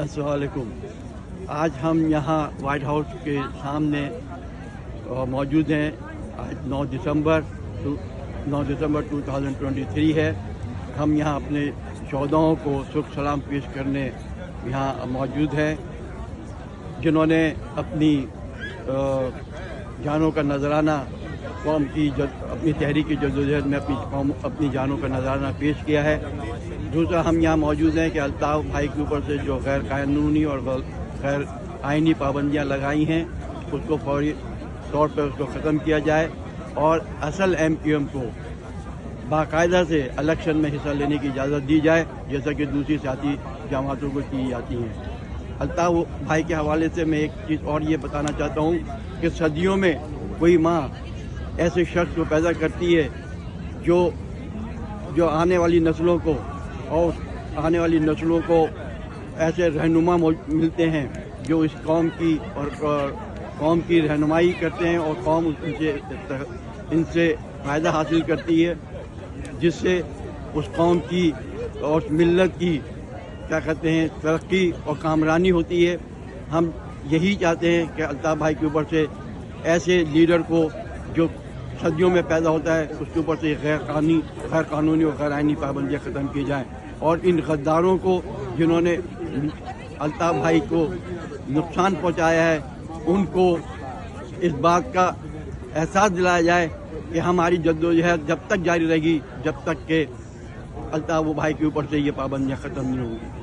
السلام علیکم. آج ہم یہاں وائٹ ہاؤس کے سامنے موجود ہیں. آج 9 دسمبر 2023 ہے. ہم یہاں اپنے شہداؤں کو سکھ سلام پیش کرنے یہاں موجود ہیں، جنہوں نے اپنی جانوں کا نذرانہ قوم کی اپنی تحریکی جدوجہد میں اپنی جانوں کا نذرانہ پیش کیا ہے. دوسرا، ہم یہاں موجود ہیں کہ الطاف بھائی کے اوپر سے جو غیر قانونی اور غیر آئینی پابندیاں لگائی ہیں اس کو فوری طور پر اس کو ختم کیا جائے اور اصل MQM کو باقاعدہ سے الیکشن میں حصہ لینے کی اجازت دی جائے، جیسا کہ دوسری سیاسی جماعتوں کو کی جاتی ہیں. الطاف بھائی کے حوالے سے میں ایک چیز اور یہ بتانا چاہتا ہوں کہ صدیوں میں کوئی ماں ایسے شخص کو پیدا کرتی ہے جو آنے والی نسلوں کو اور آنے والی نسلوں کو ایسے رہنما ملتے ہیں جو اس قوم کی اور قوم کی رہنمائی کرتے ہیں اور قوم ان سے فائدہ حاصل کرتی ہے، جس سے اس قوم کی اور ملت کی کیا کہتے ہیں ترقی اور کامرانی ہوتی ہے. ہم یہی چاہتے ہیں کہ الطاف بھائی کے اوپر سے ایسے لیڈر کو جو صدیوں میں پیدا ہوتا ہے اس کے اوپر سے غیر قانونی اور غیر آئینی پابندیاں ختم کی جائیں، اور ان غداروں کو جنہوں نے الطاف بھائی کو نقصان پہنچایا ہے ان کو اس بات کا احساس دلایا جائے کہ ہماری جدوجہد جب تک جاری رہے گی جب تک کہ الطاف بھائی کے اوپر سے یہ پابندیاں ختم نہیں ہوں گی.